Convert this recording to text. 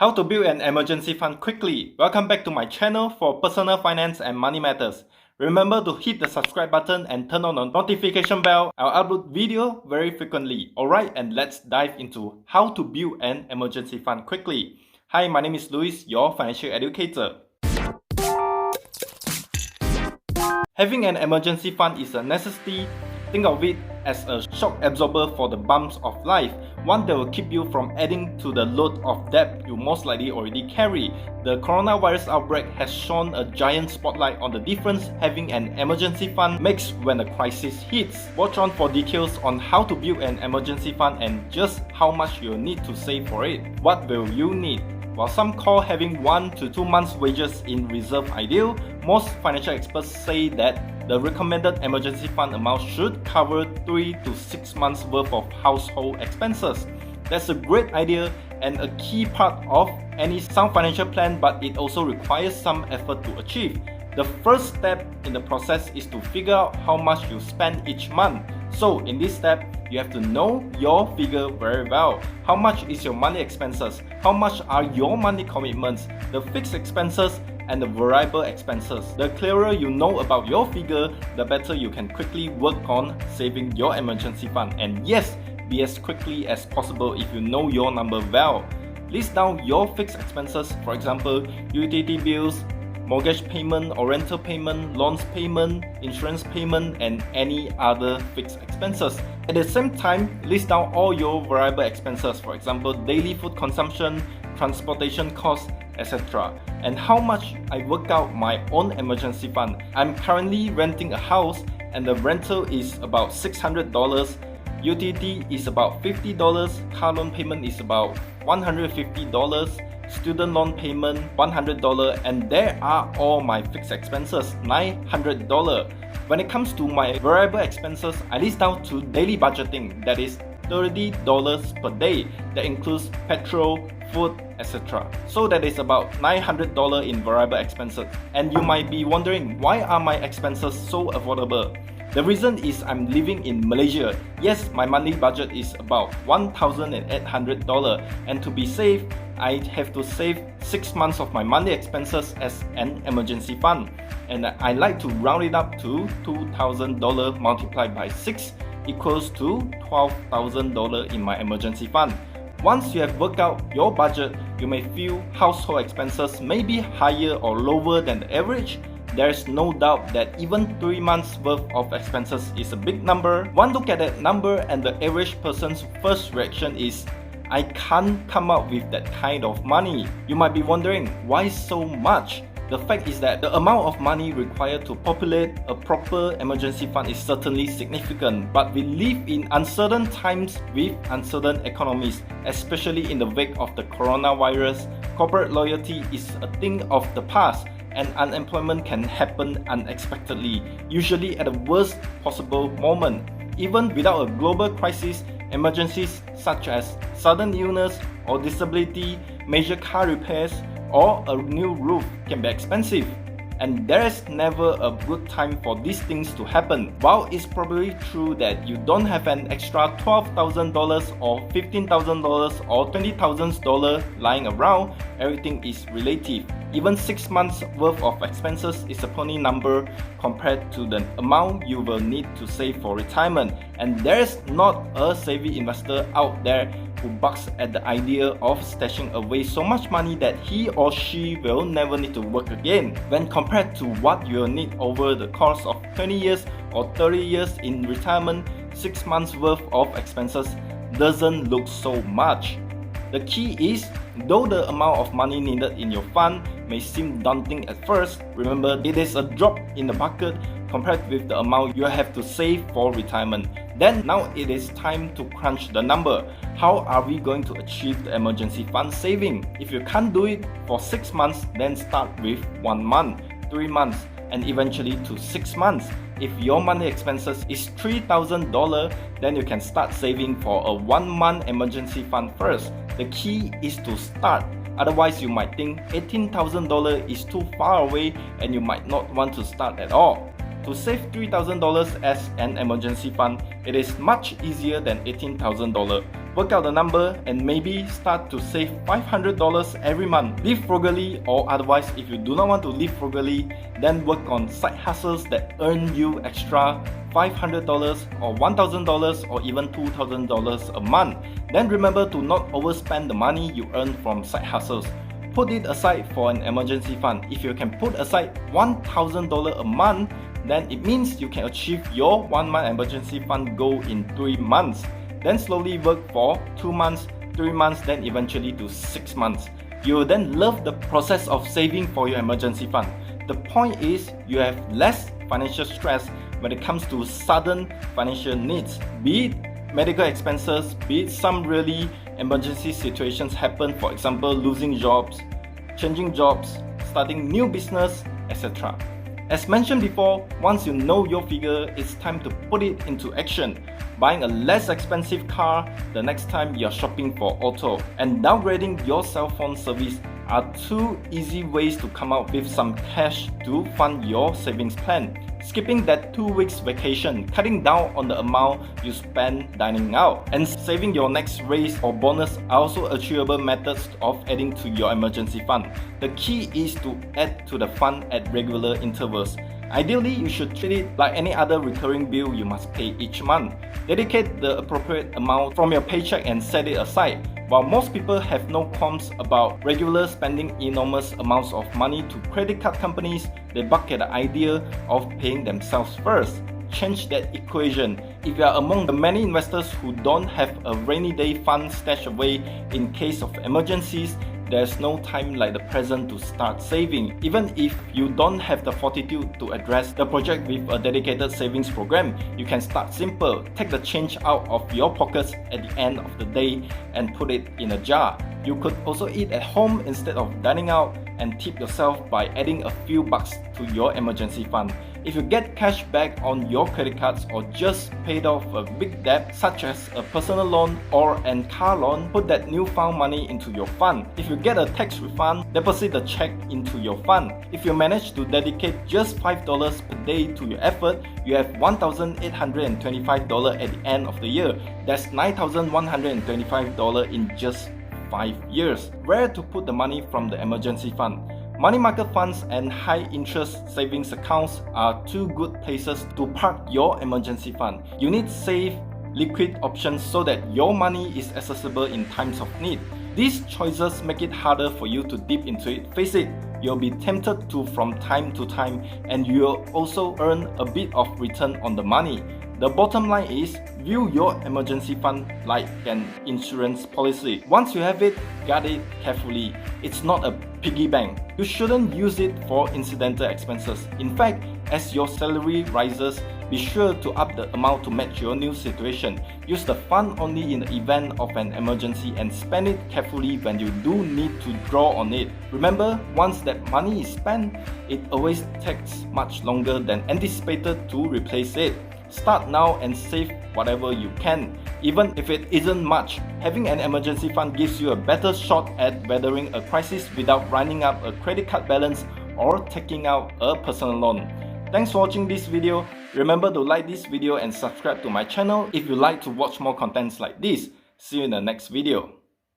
How to build an emergency fund quickly. Welcome back to my channel for personal finance and money matters. Remember to hit the subscribe button and turn on the notification bell. I'll upload video very frequently. Alright, and let's dive into how to build an emergency fund quickly. Hi, my name is Louis, your financial educator. Having an emergency fund is a necessity. Think of it as a shock absorber for the bumps of life, one that will keep you from adding to the load of debt you most likely already carry. The coronavirus outbreak has shone a giant spotlight on the difference having an emergency fund makes when a crisis hits. Watch on for details on how to build an emergency fund and just how much you'll need to save for it. What will you need? While some call having 1 to 2 months' wages in reserve ideal, most financial experts say that the recommended emergency fund amount should cover 3 to 6 months worth of household expenses. That's a great idea and a key part of any sound financial plan, but it also requires some effort to achieve. The first step in the process is to figure out how much you spend each month. So in this step, you have to know your figure very well. How much is your monthly expenses? How much are your monthly commitments, the fixed expenses, and the variable expenses? The clearer you know about your figure, the better you can quickly work on saving your emergency fund. And yes, be as quickly as possible if you know your number well. List down your fixed expenses, for example, utility bills, mortgage payment or rental payment, loans payment, insurance payment, and any other fixed expenses. At the same time, list down all your variable expenses, for example, daily food consumption, transportation costs, etc. And how much I work out my own emergency fund. I'm currently renting a house and the rental is about $600, utility is about $50, car loan payment is about $150, student loan payment $100, and there are all my fixed expenses $900. When it comes to my variable expenses, I list down to daily budgeting, that is $30 per day. That includes petrol, food, etc. So that is about $900 in variable expenses. And you might be wondering, why are my expenses so affordable? The reason is I'm living in Malaysia. Yes, my monthly budget is about $1,800, and to be safe, I have to save 6 months of my monthly expenses as an emergency fund. And I like to round it up to $2,000 multiplied by 6 equals to $12,000 in my emergency fund. Once you have worked out your budget, you may feel household expenses may be higher or lower than the average. There is no doubt that even 3 months worth of expenses is a big number. One look at that number and the average person's first reaction is, I can't come up with that kind of money. You might be wondering, why so much? The fact is that the amount of money required to populate a proper emergency fund is certainly significant, but we live in uncertain times with uncertain economies, especially in the wake of the coronavirus. Corporate loyalty is a thing of the past, and unemployment can happen unexpectedly, usually at the worst possible moment. Even without a global crisis, emergencies such as sudden illness or disability, major car repairs, or a new roof can be expensive. And there is never a good time for these things to happen. While it's probably true that you don't have an extra $12,000 or $15,000 or $20,000 lying around, everything is relative. Even 6 months worth of expenses is a puny number compared to the amount you will need to save for retirement. And there's not a savvy investor out there who bucks at the idea of stashing away so much money that he or she will never need to work again. When compared to what you'll need over the course of 20 years or 30 years in retirement, 6 months worth of expenses doesn't look so much. The key is, though the amount of money needed in your fund may seem daunting at first, remember it is a drop in the bucket compared with the amount you have to save for retirement. Then now it is time to crunch the number. How are we going to achieve the emergency fund saving? If you can't do it for 6 months, then start with 1 month, 3 months, and eventually to 6 months. If your monthly expenses is $3,000, then you can start saving for a 1 month emergency fund first. The key is to start. Otherwise, you might think $18,000 is too far away and you might not want to start at all. To save $3,000 as an emergency fund, it is much easier than $18,000. Work out the number and maybe start to save $500 every month. Live frugally, or otherwise, if you do not want to live frugally, then work on side hustles that earn you extra $500 or $1,000 or even $2,000 a month. Then remember to not overspend the money you earn from side hustles. Put it aside for an emergency fund. If you can put aside $1,000 a month, then it means you can achieve your 1 month emergency fund goal in 3 months. Then slowly work for 2 months, 3 months, then eventually to 6 months. You will then love the process of saving for your emergency fund. The point is, you have less financial stress when it comes to sudden financial needs, be it medical expenses, be it some really emergency situations happen, for example losing jobs, changing jobs, starting new business, etc. As mentioned before, once you know your figure, it's time to put it into action. Buying a less expensive car the next time you're shopping for auto, and downgrading your cell phone service are 2 easy ways to come up with some cash to fund your savings plan. Skipping that 2 weeks vacation, cutting down on the amount you spend dining out, and saving your next raise or bonus are also achievable methods of adding to your emergency fund. The key is to add to the fund at regular intervals. Ideally, you should treat it like any other recurring bill you must pay each month. Dedicate the appropriate amount from your paycheck and set it aside. While most people have no qualms about regular spending enormous amounts of money to credit card companies, they balk at the idea of paying themselves first. Change that equation. If you are among the many investors who don't have a rainy day fund stashed away in case of emergencies, there's no time like the present to start saving. Even if you don't have the fortitude to address the project with a dedicated savings program, you can start simple. Take the change out of your pockets at the end of the day and put it in a jar. You could also eat at home instead of dining out and tip yourself by adding a few bucks to your emergency fund. If you get cash back on your credit cards or just paid off a big debt such as a personal loan or a car loan, put that newfound money into your fund. If you get a tax refund, deposit the check into your fund. If you manage to dedicate just $5 per day to your effort, you have $1,825 at the end of the year. That's $9,125 in just 5 years. Where to put the money from the emergency fund? Money market funds and high interest savings accounts are 2 good places to park your emergency fund. You need safe, liquid options so that your money is accessible in times of need. These choices make it harder for you to dip into it. Face it, you'll be tempted to from time to time, and you'll also earn a bit of return on the money. The bottom line is, view your emergency fund like an insurance policy. Once you have it, guard it carefully. It's not a piggy bank. You shouldn't use it for incidental expenses. In fact, as your salary rises, be sure to up the amount to match your new situation. Use the fund only in the event of an emergency and spend it carefully when you do need to draw on it. Remember, once that money is spent, it always takes much longer than anticipated to replace it. Start now and save whatever you can. Even if it isn't much, having an emergency fund gives you a better shot at weathering a crisis without running up a credit card balance or taking out a personal loan. Thanks for watching this video. Remember to like this video and subscribe to my channel if you like to watch more contents like this. See you in the next video.